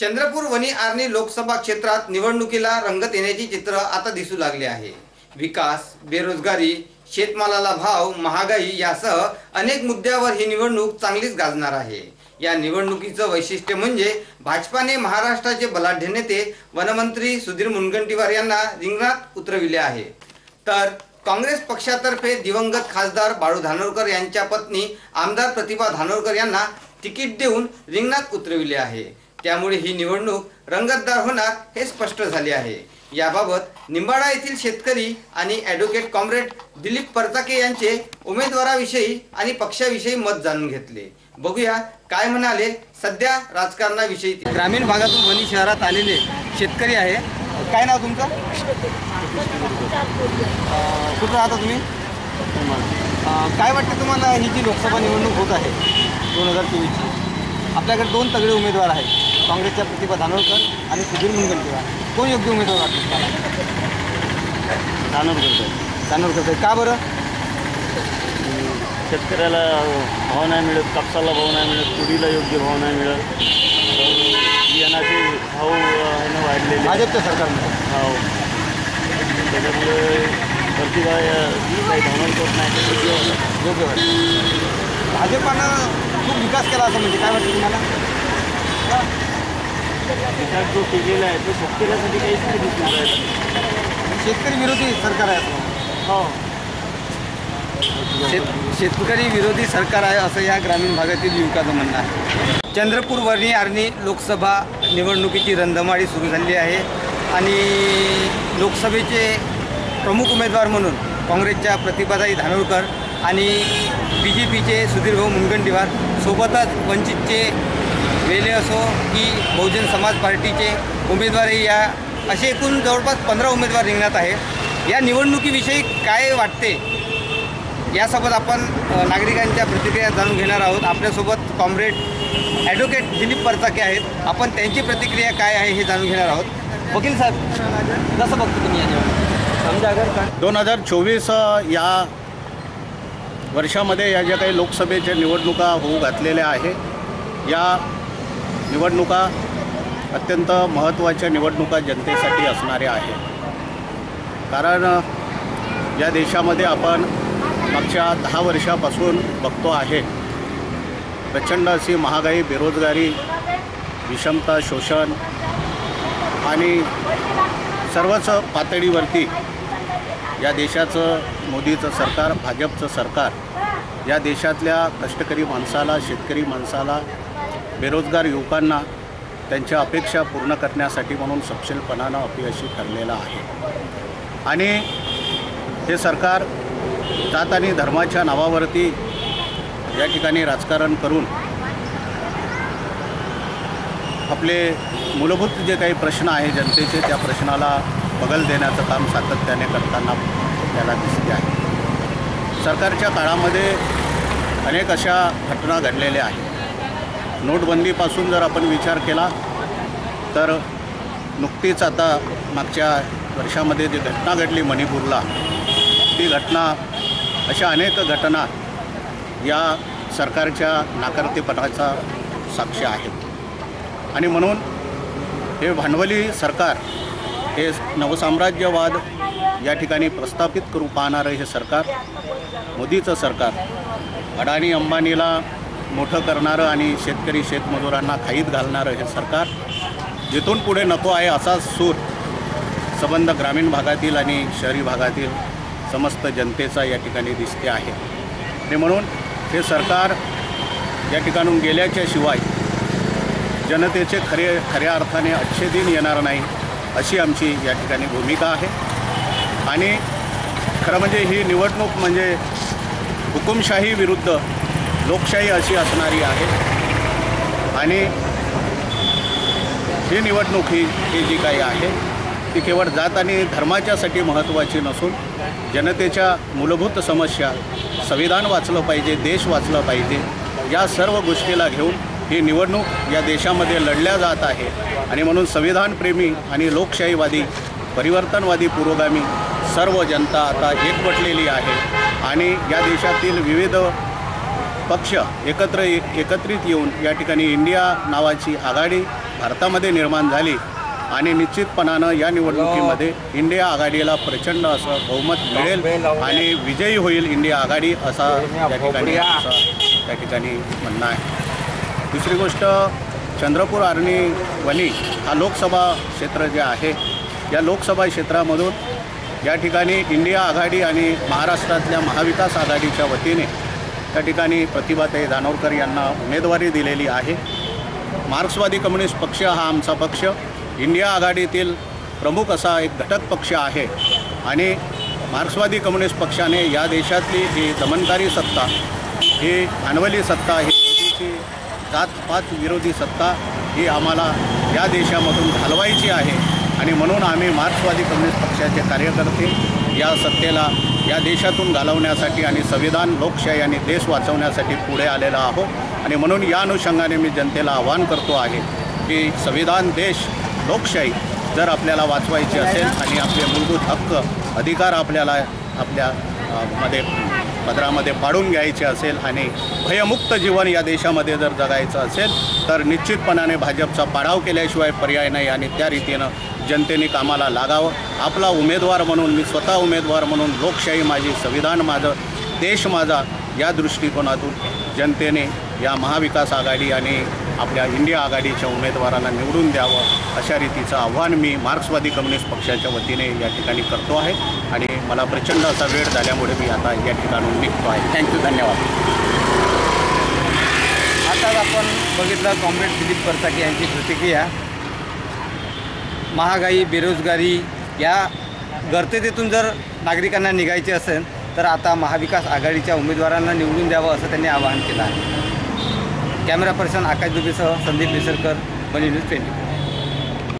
चंद्रपूर वनी आर्णी लोकसभा क्षेत्रात निवडणुकीला रंगत येण्याची चित्र आता दिसू लागले आहे। विकास, बेरोजगारी, शेतमालाला भाव, महागाई यासह अनेक मुद्द्यावर ही निवडणूक चांगलीच गाजणार आहे। या निवडणुकीचं वैशिष्ट्य म्हणजे भाजपाने महाराष्ट्राचे बलाढ्य नेते वनमंत्री सुधीर मुनगंटीवार यांना रिंगणात उतरविले आहे, तर काँग्रेस पक्षातर्फे दिवंगत खासदार बाळू धानोरकर यांच्या पत्नी आमदार प्रतिभा धानोरकर यांना तिकीट देऊन रिंगणात उतरविले आहे। त्यामुळे ही निवडणूक रंगतदार होणार हे स्पष्ट झाले आहे। याबाबत निंबाडा येथील शेतकरी आणि ॲडव्होकेट कॉम्रेड दिलीप परचाके यांचे उमेदवाराविषयी आणि पक्षाविषयी मत जाणून घेतले। बघूया काय म्हणाले सध्या राजकारणाविषयी। ग्रामीण भागातून वनी शहरात आलेले शेतकरी आहे। काय नाव तुमचं? कुठं राहता तुम्ही? काय वाटतं तुम्हाला ही जी लोकसभा निवडणूक होत आहे 2024ची, आपल्याकडे दोन तगडे उमेदवार आहेत, काँग्रेसच्या प्रतिभा धानोरकर आणि सुधीर मुनगंटीवार, कोण योग्य उमेदवार वाटतो? धानोरकर का बरं? शेतकऱ्याला भाव नाही मिळत, कापसाला भाव नाही मिळत, तुरीला योग्य भाव नाही मिळत, बियाणाचे भाव ह्यानं वाढलेले भाजपच्या सरकारमध्ये। हो, त्याच्यामुळे प्रतिभा काही धानोरकर नाही योग्य वाटतं। भाजपानं खूप विकास केला असं म्हणजे काय वाटतं तुम्हाला? विकास जो केलेला आहे तो शेतकऱ्यासाठी काहीच नाही दिसून राहिला। शेतकरी विरोधी सरकार आहे असं? हो, शेतकरी विरोधी सरकार आहे असं या ग्रामीण भागातील युवकाचं म्हणणं आहे। चंद्रपूर वनी आर्णी लोकसभा निवडणुकीची रणधुमाळी सुरू झाली आहे आणि लोकसभेचे प्रमुख उमेदवार म्हणून काँग्रेसच्या प्रतिभाताई धानोरकर आणि BJPचे सुधीरभाऊ मुनगंटीवार, सोबतच वंचितचे वेले असो की बहुजन समाज पार्टीचे उमेदवारही या असे एकूण जवळपास 15 उमेदवार रिंगणात आहे। या निवडणुकीविषयी काय वाटते यासोबत आपण नागरिकांच्या प्रतिक्रिया जाणून घेणार आहोत। आपल्यासोबत कॉम्रेड ॲडव्होकेट दिलीप परचाके आहेत, आपण त्यांची प्रतिक्रिया काय आहे हे जाणून घेणार आहोत। वकील साहेब, कसं बघतो तुम्ही या निवडणूक? समजा अगर 2024 या वर्षामध्ये या ज्या काही लोकसभेच्या निवडणुका होऊ घातलेल्या आहे, या निवडणुका अत्यंत महत्त्वाच्या निवडणुका जनतेसाठी असणाऱ्या आहे। कारण या देशामध्ये आपण मागच्या 10 वर्षापासून बघतो आहे प्रचंड अशी महागाई, बेरोजगारी, विषमता, शोषण आणि सर्वच पातळीवरती या देशाचं मोदीचं सरकार, भाजपचं सरकार या देशातल्या कष्टकरी माणसाला, शेतकरी माणसाला, बेरोजगार युवकांना त्यांच्या अपेक्षा पूर्ण करण्यासाठी म्हणून सपशेलपणानं अपयशी ठरलेलं आहे। आणि हे सरकार जात आणि धर्माच्या नावावरती या ठिकाणी राजकारण करून आपले मूलभूत जे काही प्रश्न आहे जनतेचे, त्या प्रश्नाला बगल देण्याचं काम सातत्याने करताना आपल्याला दिसते आहे। सरकारच्या काळामध्ये अनेक अशा घटना घडलेल्या आहेत। नोटबंदीपासून जर आपण विचार केला तर नुकतीच आता मागच्या वर्षामध्ये जी घटना घडली मणिपूरला, ती घटना, अशा अनेक घटना या सरकारच्या नाकर्तेपणाचा साक्ष आहेत। आणि म्हणून हे भांडवली सरकार, हे नवसाम्राज्यवाद या ठिकाणी प्रस्थापित करू पाहणारं हे सरकार, मोदीचं सरकार, अडाणी अंबानीला मोठं करणारं आणि शेतकरी शेतमजुरांना खाईत घालणारं हे सरकार, जिथून पुढे नको आहे असा सूर संबंध ग्रामीण भागातील आणि शहरी भागातील समस्त जनतेचा या ठिकाणी दिसते आहे। आणि म्हणून हे सरकार या ठिकाणून गेल्याच्या शिवाय जनतेचे खऱ्या अर्थाने अच्छे दिन येणार नाही अशी आमची या ठिकाणी भूमिका आहे। आणि खरं म्हणजे ही निवडणूक म्हणजे हुकुमशाही विरुद्ध लोकशाही अशी असणारी आहे। आणि ही निवडणूक ही जी काही आहे ती केवळ जात आणि धर्माच्यासाठी महत्त्वाची नसून जनतेच्या मूलभूत समस्या, संविधान वाचलं पाहिजे, देश वाचलं पाहिजे, या सर्व गोष्टीला घेऊन ही निवडणूक या देशामध्ये लढल्या जात आहे। आणि म्हणून संविधानप्रेमी आणि लोकशाहीवादी, परिवर्तनवादी, पुरोगामी सर्व जनता आता एकवटलेली आहे। आणि या देशातील विविध पक्ष एकत्रित येऊन या ठिकाणी इंडिया नावाची आघाडी भारतामध्ये निर्माण झाली आणि निश्चितपणानं या निवडणुकीमध्ये इंडिया आघाडीला प्रचंड असं बहुमत मिळेल आणि विजयी होईल इंडिया आघाडी असा त्या ठिकाणी म्हणणं आहे। दुसरी गोष्ट, चंद्रपूर आर्णी वणी हा लोकसभा क्षेत्र जे आहे, या लोकसभा क्षेत्रामधून या ठिकाणी इंडिया आघाडी आणि महाराष्ट्रातल्या महाविकास आघाडीच्या वतीने त्या ठिकाणी प्रतिभाताई दानोरकर यांना उमेदवारी दिलेली आहे। मार्क्सवादी कम्युनिस्ट पक्ष हा आमचा पक्ष इंडिया आघाडीतील प्रमुख असा एक घटक पक्ष आहे आणि मार्क्सवादी कम्युनिस्ट पक्षाने या देशातली ही दमनकारी सत्ता, ही भांडवली सत्ता, ही मोदीची जातपात विरोधी सत्ता ही आम्हाला या देशामधून घालवायची आहे आणि म्हणून आम्ही मार्क्सवादी कम्युनिस्ट पक्षाचे कार्यकर्ते या सत्तेला या देशातून घालवण्यासाठी आणि संविधान, लोकशाही आणि देश वाचवण्यासाठी पुढे आलेलो आहोत आणि म्हणून या अनुषंगाने मी जनतेला आवाहन करतो आहे की संविधान, देश, लोकशाही जर आपल्याला वाचवायची असेल आणि आपले मूलभूत हक्क, अधिकार आपल्याला आपल्या पदरामध्ये पाडून घ्यायचे असेल आणि भयमुक्त जीवन या देशामध्ये जर जगायचं असेल तर निश्चितपणाने भाजपचा पाडाव केल्याशिवाय पर्याय नाही आणि त्या रीतीनं जनतेने कामाला लागावं। आपला उमेदवार म्हणून, मी स्वतः उमेदवार म्हणून, लोकशाही माझी, संविधान माझं, देश माझा या दृष्टिकोनातून जनतेने या महाविकास आघाडी आणि आपल्या इंडिया आघाडीच्या उमेदवारांना निवडून द्यावं अशा रीतीचं आव्हान मी मार्क्सवादी कम्युनिस्ट पक्षाच्या वतीने या ठिकाणी करतो आहे आणि मला प्रचंड असा वेळ झाल्यामुळे मी आता या ठिकाणून निघतो आहे। थँक्यू, धन्यवाद। आता आपण बघितलं कॉम्रेड दिलीप परसाके यांची प्रतिक्रिया। महागाई, बेरोजगारी या गर्तेतून जर नागरिकांना निघायचे असेल तर आता महाविकास आघाडीच्या उमेदवारांना निवडून द्यावं असं त्यांनी आवाहन केलं आहे। कॅमेरा पर्सन आकाश दुबेसह संदीप निसरकर, बनी न्यूज 24।